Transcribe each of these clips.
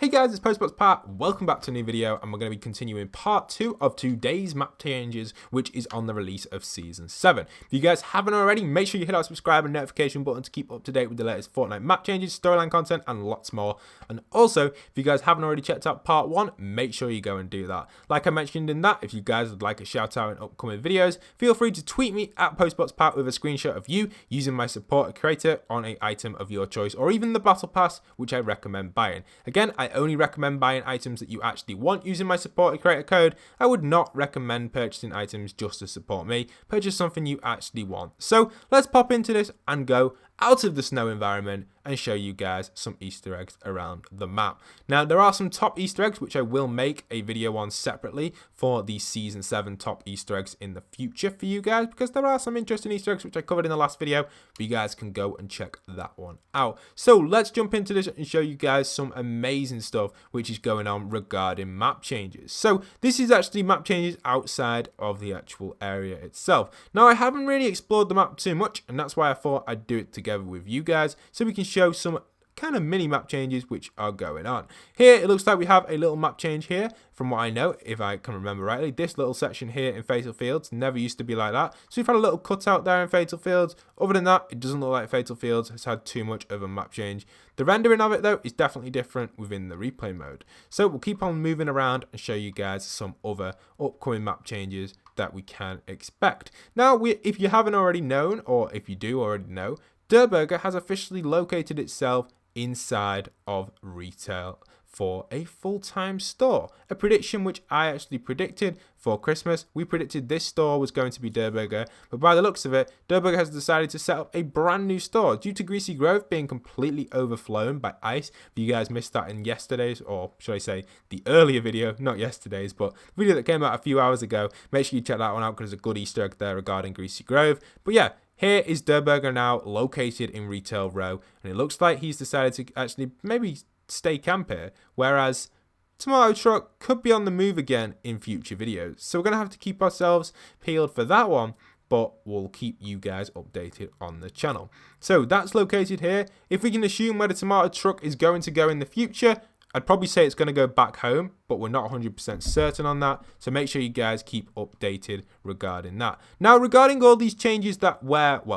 Hey guys, it's postboxpat. Welcome back to a new video, and we're going to be continuing part 2 of today's map changes, which is on the release of Season 7. If you guys haven't already, make sure you hit that subscribe and notification button to keep up to date with the latest Fortnite map changes, storyline content, and lots more. And also, if you guys haven't already checked out part 1, make sure you go and do that. Like I mentioned in that, if you guys would like a shout out in upcoming videos, feel free to tweet me at postboxpat with a screenshot of you using my supporter creator on an item of your choice, or even the battle pass, which I recommend buying. Again, I only recommend buying items that you actually want using my supporter creator code. I would not recommend purchasing items just to support me. Purchase something you actually want. So let's pop into this and go out of the snow environment and show you guys some Easter eggs around the map. Now, there are some top Easter eggs which I will make a video on separately for the Season 7 top Easter eggs in the future for you guys, because there are some interesting Easter eggs which I covered in the last video, but you guys can go and check that one out. So let's jump into this and show you guys some amazing stuff which is going on regarding map changes. So this is actually map changes outside of the actual area itself. Now, I haven't really explored the map too much, and that's why I thought I'd do it together with you guys so we can show some kind of mini map changes which are going on. Here it looks like we have a little map change here, from what I know, if I can remember rightly. This little section here in Fatal Fields never used to be like that, so we've had a little cutout there in Fatal Fields. Other than that, it doesn't look like Fatal Fields has had too much of a map change. The rendering of it though is definitely different within the replay mode, so we'll keep on moving around and show you guys some other upcoming map changes that we can expect. Now, if you haven't already known, or if you do already know, Durburger has officially located itself inside of retail for a full-time store. A prediction which I actually predicted for Christmas. We predicted this store was going to be Durburger, but by the looks of it, Durburger has decided to set up a brand new store due to Greasy Grove being completely overflown by ice. If you guys missed that in yesterday's, or should I say the earlier video, not yesterday's, but the video that came out a few hours ago, make sure you check that one out because there's a good Easter egg there regarding Greasy Grove. But yeah, here is Durburger now located in Retail Row, and it looks like he's decided to actually maybe stay camp here, whereas Tomato Truck could be on the move again in future videos. So we're going to have to keep ourselves peeled for that one, but we'll keep you guys updated on the channel. So that's located here. If we can assume where the Tomato Truck is going to go in the future, I'd probably say it's going to go back home, but we're not 100% certain on that. So make sure you guys keep updated regarding that. Now, regarding all these changes that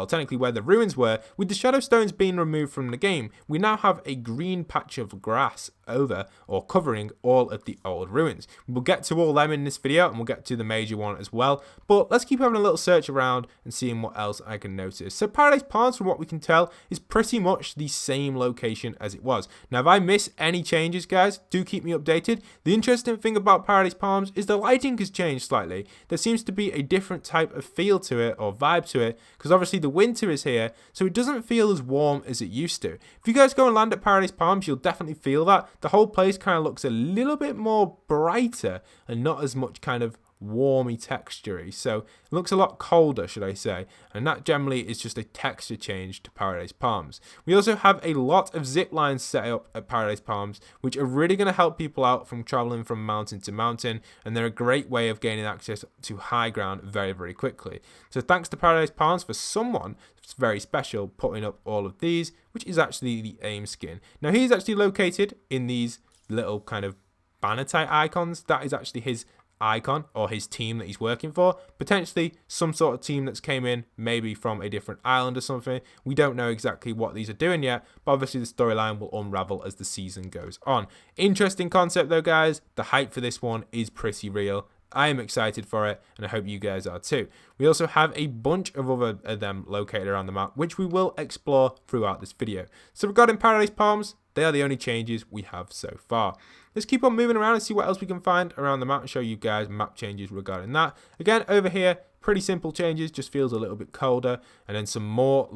technically where the ruins were, with the shadow stones being removed from the game, we now have a green patch of grass over or covering all of the old ruins. We'll get to all them in this video, and we'll get to the major one as well. But let's keep having a little search around and seeing what else I can notice. So Paradise Palms, from what we can tell, is pretty much the same location as it was. Now, if I miss any changes, guys, do keep me updated. The interesting thing about Paradise Palms is the lighting has changed slightly. There seems to be a different type of feel to it, or vibe to it, because obviously the winter is here, so it doesn't feel as warm as it used to. If you guys go and land at Paradise Palms, you'll definitely feel that. The whole place kind of looks a little bit more brighter and not as much kind of warmy texture-y, so it looks a lot colder, should I say, and that generally is just a texture change to Paradise Palms. We also have a lot of zip lines set up at Paradise Palms, which are really going to help people out from traveling from mountain to mountain, and they're a great way of gaining access to high ground very, very quickly. So thanks to Paradise Palms for someone very special putting up all of these, which is actually the AIM skin. Now, he's actually located in these little kind of banner type icons. That is actually his icon or his team that he's working for, potentially some sort of team that's came in maybe from a different island or something. We don't know exactly what these are doing yet, but obviously the storyline will unravel as the season goes on. Interesting concept though, guys. The hype for this one is pretty real. I am excited for it, and I hope you guys are too. We also have a bunch of other of them located around the map, which we will explore throughout this video. So regarding Paradise Palms, they are the only changes we have so far. Let's keep on moving around and see what else we can find around the map and show you guys map changes regarding that. Again, over here, pretty simple changes, just feels a little bit colder. And then some more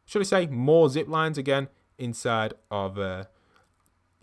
should I say more zip lines again inside of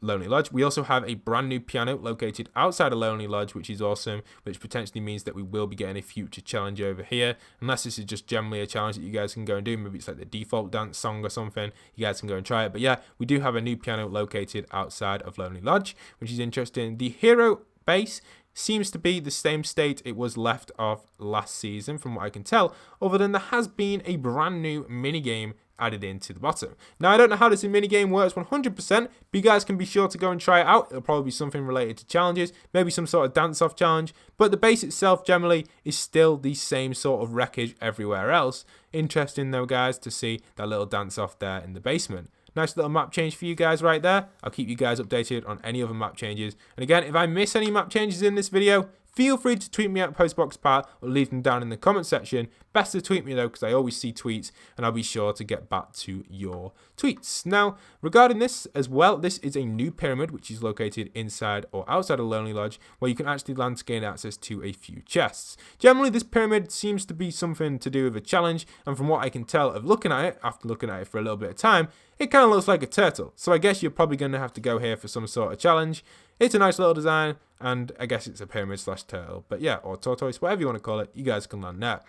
Lonely Lodge. We also have a brand new piano located outside of Lonely Lodge, which is awesome, which potentially means that we will be getting a future challenge over here, unless this is just generally a challenge that you guys can go and do. Maybe it's like the default dance song or something. You guys can go and try it. But yeah, we do have a new piano located outside of Lonely Lodge, which is interesting. The hero base seems to be the same state it was left off last season, from what I can tell, other than there has been a brand new minigame added into the bottom. Now, I don't know how this minigame works 100%, but you guys can be sure to go and try it out. It'll probably be something related to challenges, maybe some sort of dance-off challenge, but the base itself generally is still the same sort of wreckage everywhere else. Interesting though, guys, to see that little dance-off there in the basement. Nice little map change for you guys right there. I'll keep you guys updated on any other map changes. And again, if I miss any map changes in this video, feel free to tweet me at postboxpat or leave them down in the comment section. Best to tweet me though, because I always see tweets and I'll be sure to get back to your tweets. Now, regarding this as well, this is a new pyramid which is located inside or outside of Lonely Lodge, where you can actually land to gain access to a few chests. Generally, this pyramid seems to be something to do with a challenge, and from what I can tell of looking at it, after looking at it for a little bit of time, it kind of looks like a turtle. So I guess you're probably going to have to go here for some sort of challenge. It's a nice little design, and I guess it's a pyramid slash turtle. But yeah, or tortoise, whatever you want to call it, you guys can land there.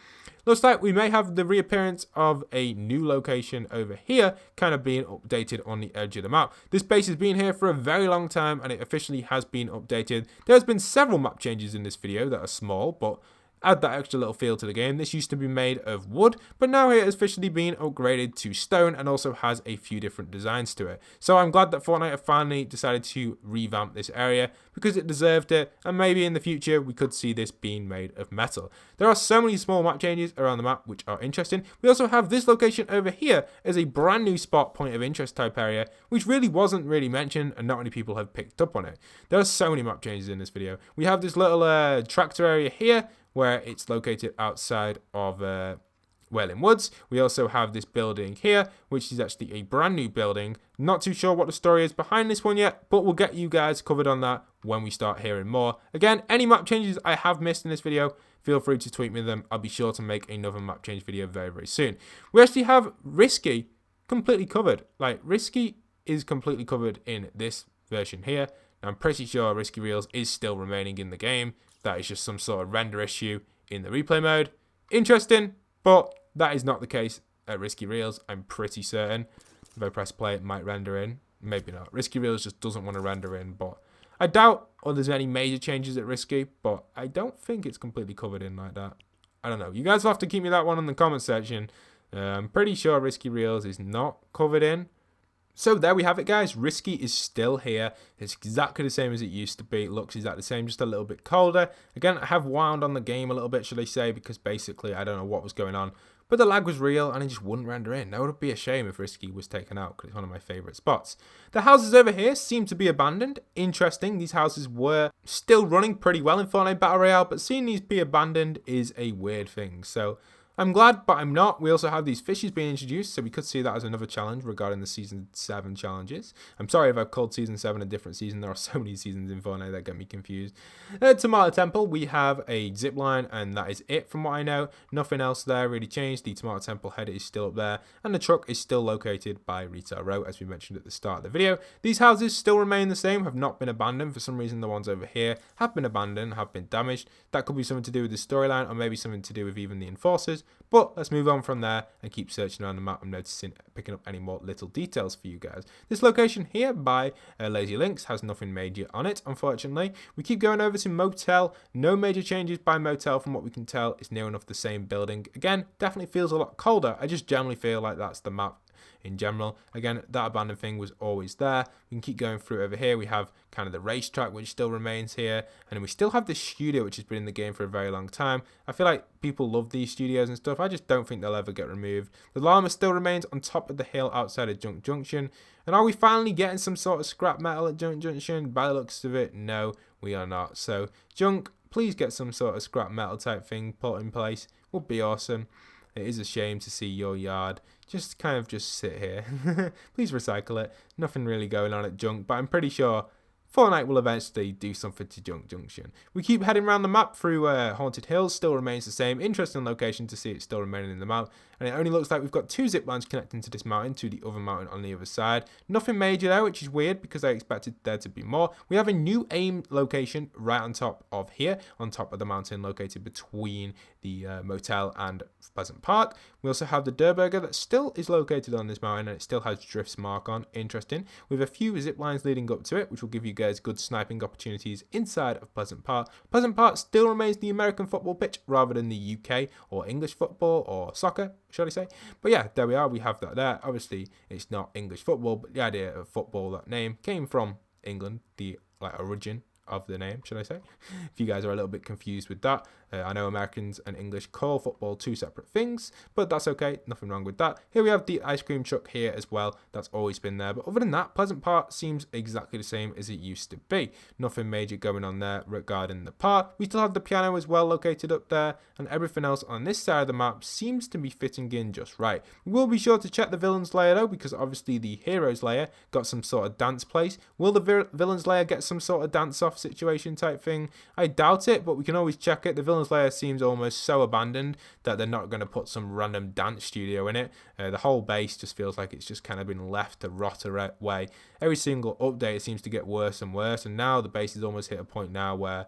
Looks like we may have the reappearance of a new location over here, kind of being updated on the edge of the map. This base has been here for a very long time, and it officially has been updated. There's been several map changes in this video that are small, but add that extra little feel to the game. This used to be made of wood, but now it has officially been upgraded to stone and also has a few different designs to it. So I'm glad that Fortnite have finally decided to revamp this area because it deserved it, and maybe in the future we could see this being made of metal. There are so many small map changes around the map which are interesting. We also have this location over here as a brand new spot point of interest type area, which really wasn't really mentioned and not many people have picked up on it. There are so many map changes in this video. We have this little tractor area here, where it's located outside of Wailing Woods. We also have this building here, which is actually a brand new building. Not too sure what the story is behind this one yet, but we'll get you guys covered on that when we start hearing more. Again, any map changes I have missed in this video, feel free to tweet me them. I'll be sure to make another map change video very, very soon. We actually have Risky completely covered. Like, Risky is completely covered in this version here. Now, I'm pretty sure Risky Reels is still remaining in the game. That is just some sort of render issue in the replay mode. Interesting, but that is not the case at Risky Reels. I'm pretty certain. If I press play, it might render in. Maybe not. Risky Reels just doesn't want to render in, but I doubt there's any major changes at Risky, but I don't think it's completely covered in like that. I don't know. You guys will have to keep me that one in the comment section. I'm pretty sure Risky Reels is not covered in. So there we have it, guys. Risky is still here. It's exactly the same as it used to be. It looks exactly the same, just a little bit colder. Again, I have wound on the game a little bit, should I say, because basically I don't know what was going on. But the lag was real and it just wouldn't render in. That would be a shame if Risky was taken out because it's one of my favourite spots. The houses over here seem to be abandoned. Interesting. These houses were still running pretty well in Fortnite Battle Royale, but seeing these be abandoned is a weird thing. So I'm glad, but I'm not. We also have these fishes being introduced, so we could see that as another challenge regarding the Season 7 challenges. I'm sorry if I've called Season 7 a different season. There are so many seasons in Fortnite that get me confused. Tomato Temple, we have a zip line, and that is it from what I know. Nothing else there really changed. The Tomato Temple header is still up there, and the truck is still located by Retail Row, as we mentioned at the start of the video. These houses still remain the same, have not been abandoned. For some reason, the ones over here have been abandoned, have been damaged. That could be something to do with the storyline, or maybe something to do with even the enforcers. But let's move on from there and keep searching around the map and noticing, picking up any more little details for you guys. This location here by Lazy Links has nothing major on it, unfortunately. We keep going over to Motel. No major changes by Motel from what we can tell. It's near enough the same building. Again, definitely feels a lot colder. I just generally feel like that's the map in general. Again, that abandoned thing was always there. We can keep going through over here. We have kind of the racetrack, which still remains here. And then we still have this studio, which has been in the game for a very long time. I feel like people love these studios and stuff. I just don't think they'll ever get removed. The llama still remains on top of the hill outside of Junk Junction. And are we finally getting some sort of scrap metal at Junk Junction? By the looks of it, no, we are not. So, Junk, please get some sort of scrap metal type thing put in place. Would be awesome. It is a shame to see your yard just kind of just sit here. Please recycle it. Nothing really going on at Junk, but I'm pretty sure Fortnite will eventually do something to Junk Junction. We keep heading around the map through Haunted Hills, still remains the same. Interesting location to see it still remaining in the map. And it only looks like we've got two zip lines connecting to this mountain to the other mountain on the other side. Nothing major there, which is weird because I expected there to be more. We have a new aim location right on top of here, on top of the mountain located between the motel and Pleasant Park. We also have the Durburger that still is located on this mountain and it still has Drift's mark on. Interesting. With a few zip lines leading up to it, which will give you guys good sniping opportunities inside of Pleasant Park. Pleasant Park still remains the American football pitch rather than the UK or English football or soccer, shall I say. But yeah, there we are. We have that there. Obviously, it's not English football, but the idea of football, that name, came from England, the origin of the name, should I say. If you guys are a little bit confused with that, I know Americans and English call football two separate things, but that's okay, nothing wrong with that. Here we have the ice cream truck here as well, that's always been there, but other than that, Pleasant Park seems exactly the same as it used to be. Nothing major going on there regarding the park. We still have the piano as well located up there, and everything else on this side of the map seems to be fitting in just right. We will be sure to check the villains layer though, because obviously the heroes layer got some sort of dance place. Will the villains layer get some sort of dance off situation type thing? I doubt it, but we can always check it. The villains layer seems almost so abandoned that they're not going to put some random dance studio in it. The whole base just feels like it's just kind of been left to rot away. Every single update it seems to get worse and worse, and now the base has almost hit a point now where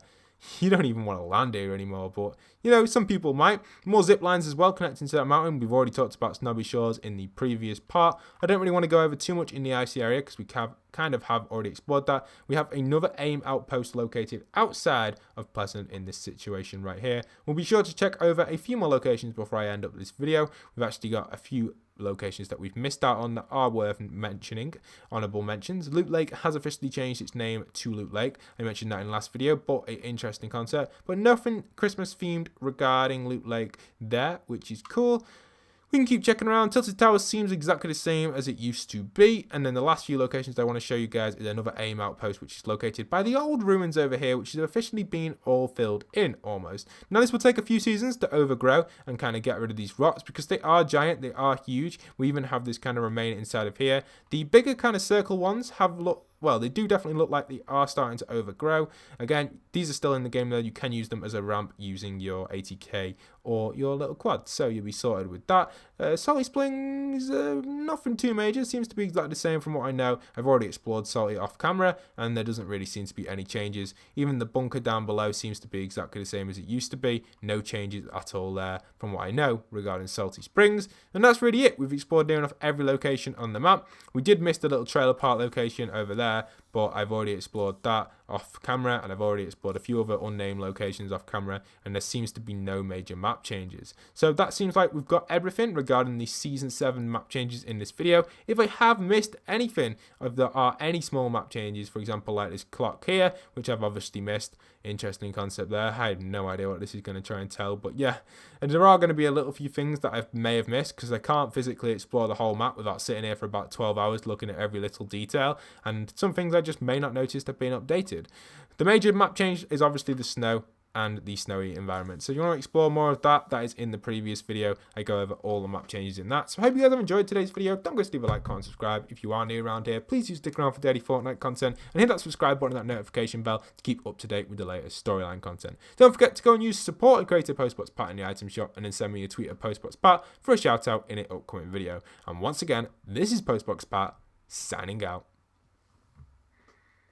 you don't even want to land here anymore, but you know, some people might. More zip lines as well connecting to that mountain. We've already talked about Snobby Shores in the previous part. I don't really want to go over too much in the icy area because we kind of have already explored that. We have another aim outpost located outside of Pleasant in this situation right here. We'll be sure to check over a few more locations before I end up this video. We've actually got a few locations that we've missed out on that are worth mentioning. Honorable mentions. Loot Lake has officially changed its name to Loot Lake. I mentioned that in the last video, but an interesting concept. But nothing Christmas themed regarding Loot Lake there, which is cool. We can keep checking around. Tilted Towers seems exactly the same as it used to be. And then the last few locations I want to show you guys is another aim outpost, which is located by the old ruins over here, which has officially been all filled in almost. Now this will take a few seasons to overgrow and kind of get rid of these rocks because they are giant, they are huge. We even have this kind of remain inside of here. The bigger kind of circle ones have well, they do definitely look like they are starting to overgrow. Again, these are still in the game though. You can use them as a ramp using your ATK or your little quad. So you'll be sorted with that. Salty Springs, nothing too major. Seems to be exactly the same from what I know. I've already explored Salty off camera and there doesn't really seem to be any changes. Even the bunker down below seems to be exactly the same as it used to be. No changes at all there from what I know regarding Salty Springs. And that's really it. We've explored near enough every location on the map. We did miss the little trailer park location over there, but I've already explored that off camera and I've already explored a few other unnamed locations off camera, and there seems to be no major map changes. So that seems like we've got everything regarding the Season 7 map changes in this video. If I have missed anything, if there are any small map changes, for example like this clock here, which I've obviously missed, interesting concept there. I had no idea what this is going to try and tell, but yeah, and there are going to be a little few things that I may have missed because I can't physically explore the whole map without sitting here for about 12 hours looking at every little detail, and some things I just may not notice have been updated. The major map change is obviously the snow and the snowy environment. So if you want to explore more of that, that is in the previous video. I go over all the map changes in that. So I hope you guys have enjoyed today's video. Don't forget to leave a like, comment, subscribe. If you are new around here, please do stick around for daily Fortnite content and hit that subscribe button and that notification bell to keep up to date with the latest storyline content. Don't forget to go and use support and create a postboxpat in the item shop and then send me a tweet at postboxpat for a shout out in an upcoming video. And once again, this is postboxpat signing out.